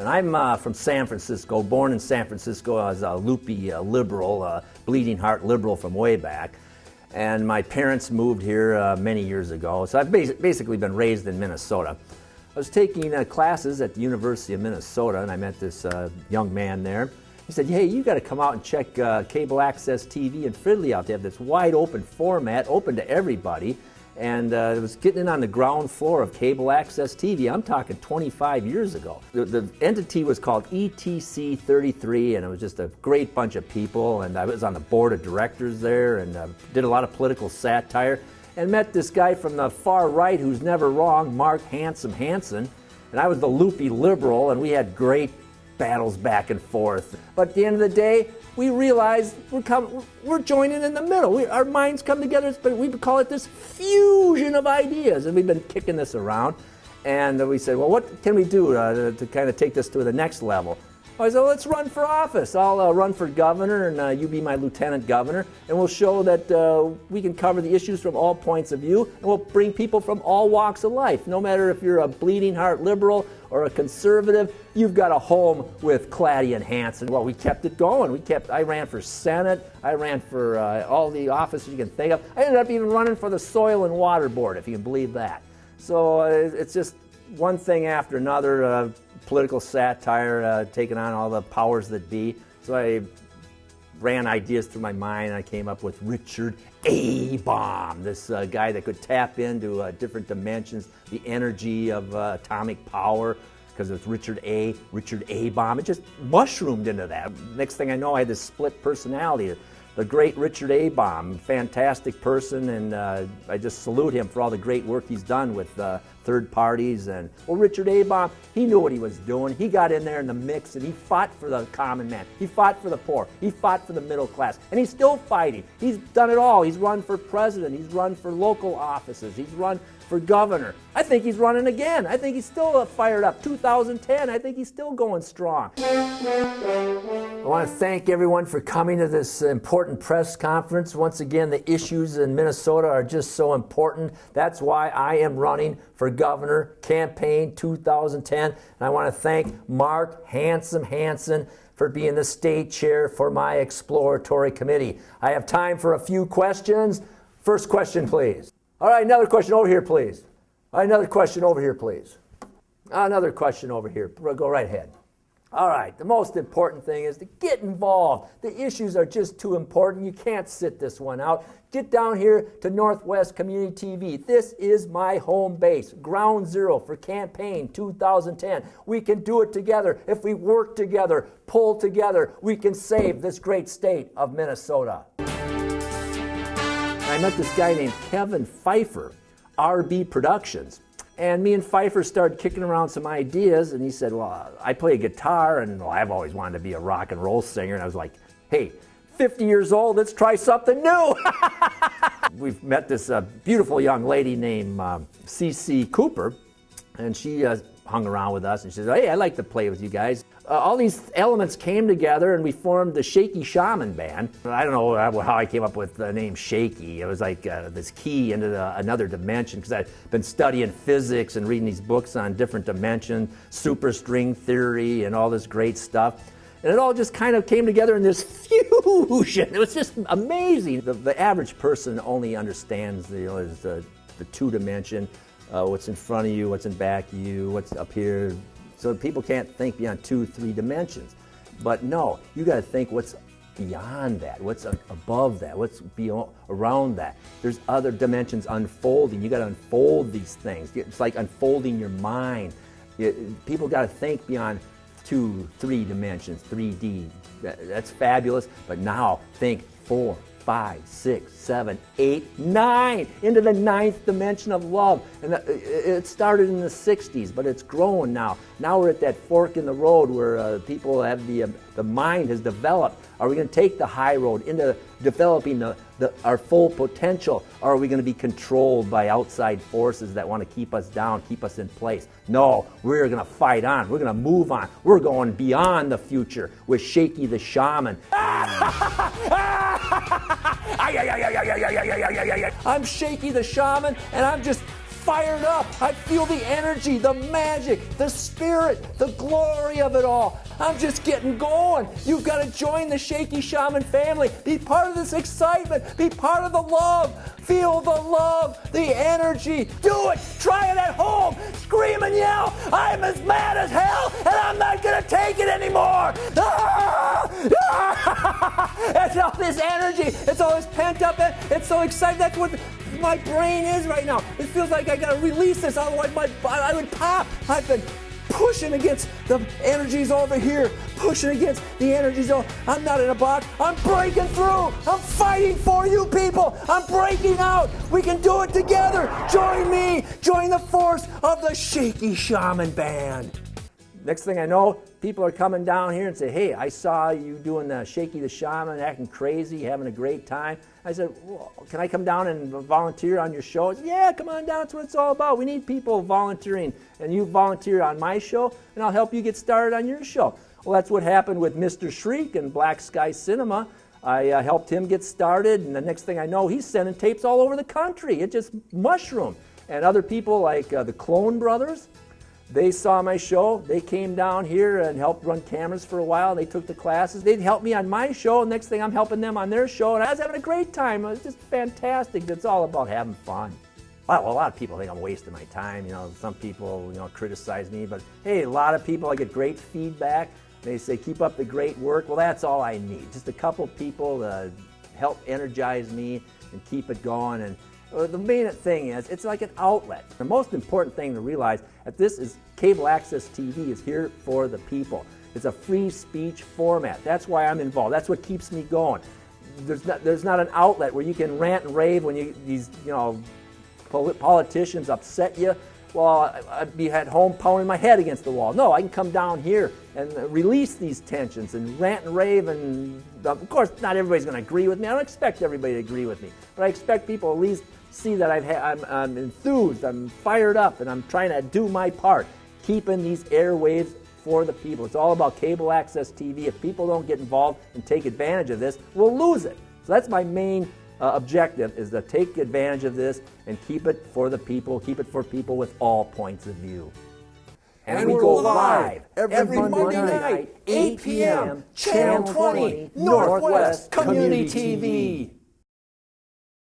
And I'm from San Francisco, born in San Francisco as a loopy liberal, bleeding heart liberal from way back. And my parents moved here many years ago, so I've basically been raised in Minnesota. I was taking classes at the University of Minnesota, and I met this young man there. He said, hey, you got to come out and check cable access TV in Fridley out. They have this wide open format, open to everybody. And it was getting in on the ground floor of cable access TV. I'm talking 25 years ago. The entity was called ETC 33, and it was just a great bunch of people. And I was on the board of directors there and did a lot of political satire. And met this guy from the far right who's never wrong, Mark Handsome Hansen. And I was the loopy liberal, and we had great battles back and forth. But at the end of the day, we realized we're joining in the middle. Our minds come together, but we call it this fusion of ideas. And we've been kicking this around. And we said, well, what can we do to kind of take this to the next level? I said, well, let's run for office. I'll run for governor, and you be my lieutenant governor, and we'll show that we can cover the issues from all points of view, and we'll bring people from all walks of life. No matter if you're a bleeding heart liberal or a conservative, you've got a home with Clady and Hansen. Well, we kept it going. I ran for Senate. I ran for all the offices you can think of. I ended up even running for the Soil and Water Board, if you can believe that. So it's just one thing after another. Political satire, taking on all the powers that be. So I ran ideas through my mind, and I came up with Richard A. Bomb, this guy that could tap into different dimensions, the energy of atomic power, because it's Richard A. Bomb. It just mushroomed into that. Next thing I know, I had this split personality. The great Richard A. Bomb, fantastic person, and I just salute him for all the great work he's done with third parties. And well, Richard A. Bomb, he knew what he was doing. He got in there in the mix, and he fought for the common man. He fought for the poor. He fought for the middle class, and he's still fighting. He's done it all. He's run for president. He's run for local offices. He's run for governor. I think he's running again. I think he's still fired up. 2010, I think he's still going strong. I want to thank everyone for coming to this important press conference. Once again, the issues in Minnesota are just so important. That's why I am running for governor campaign 2010. And I want to thank Mark Handsome Hansen for being the state chair for my exploratory committee. I have time for a few questions. First question, please. All right, another question over here, please. All right, another question over here, please. Another question over here. Go right ahead. All right, the most important thing is to get involved. The issues are just too important. You can't sit this one out. Get down here to Northwest Community TV. This is my home base, ground zero for campaign 2010. We can do it together. If we work together, pull together, we can save this great state of Minnesota. I met this guy named Kevin Pfeiffer, RB Productions. And me and Pfeiffer started kicking around some ideas, and he said, well, I play guitar, and well, I've always wanted to be a rock and roll singer. And I was like, hey, 50 years old, let's try something new. We've met this beautiful young lady named C.C. Cooper, and she hung around with us, and she said, hey, I'd like to play with you guys. All these elements came together, and we formed the Shaky Shaman Band. I don't know how I came up with the name Shaky. It was like this key into another dimension, because I've been studying physics and reading these books on different dimensions, superstring theory, and all this great stuff. And it all just kind of came together in this fusion. It was just amazing. The average person only understands the two-dimension, what's in front of you, what's in back of you, what's up here. So people can't think beyond 2-3 dimensions. But no, you got to think what's beyond that, what's above that, what's beyond, around that. There's other dimensions unfolding. You got to unfold these things. It's like unfolding your mind. People got to think beyond 2-3 dimensions, 3D. That's fabulous. But now think 4, 5, 6, 7, 8, 9, into the 9th dimension of love. And it started in the 60s, but it's growing now. Now we're at that fork in the road where people have the mind has developed. Are we going to take the high road into developing our full potential, or are we going to be controlled by outside forces that want to keep us down, keep us in place? No, we're going to fight on. We're going to move on. We're going beyond the future with Shaky the Shaman. I'm Shaky the Shaman, and I'm just fired up. I feel the energy, the magic, the spirit, the glory of it all. I'm just getting going. You've got to join the Shaky Shaman family. Be part of this excitement. Be part of the love. Feel the love, the energy. Do it. Try it at home. Scream and yell. I'm as mad as hell, and I'm not going to take it anymore. It's all this energy. It's all this pent up. It's so exciting. That's what my brain is right now. It feels like I got to release this, otherwise I would pop. I've been pushing against the energies over here, pushing against the energies over. I'm not in a box. I'm breaking through. I'm fighting for you people. I'm breaking out. We can do it together. Join me. Join the force of the Shaky Shaman Band. Next thing I know, people are coming down here and say, hey, I saw you doing the Shaky the Shaman, acting crazy, having a great time. I said, well, can I come down and volunteer on your show? Said, yeah, come on down. That's what it's all about. We need people volunteering. And you volunteer on my show, and I'll help you get started on your show. Well, that's what happened with Mr. Shriek and Black Sky Cinema. I helped him get started, and the next thing I know, he's sending tapes all over the country. It just mushroomed. And other people like the Clone Brothers, they saw my show. They came down here and helped run cameras for a while. They took the classes. They'd help me on my show. Next thing I'm helping them on their show. And I was having a great time. It was just fantastic. It's all about having fun. Well, a lot of people think I'm wasting my time. You know, some people, criticize me. But hey, a lot of people, I get great feedback. They say, keep up the great work. Well, that's all I need. Just a couple people to help energize me and keep it going. And the main thing is, it's like an outlet. The most important thing to realize that this is cable access TV is here for the people. It's a free speech format. That's why I'm involved. That's what keeps me going. There's not an outlet where you can rant and rave when these politicians upset you. Well, I'd be at home pounding my head against the wall. No, I can come down here and release these tensions and rant and rave. And of course, not everybody's going to agree with me. I don't expect everybody to agree with me, but I expect people at least see that I'm enthused, I'm fired up, and I'm trying to do my part, keeping these airwaves for the people. It's all about cable access TV. If people don't get involved and take advantage of this, we'll lose it. So that's my main objective, is to take advantage of this and keep it for the people, keep it for people with all points of view. And we go live every Monday night, 8 p.m., Channel 20, Northwest Community TV.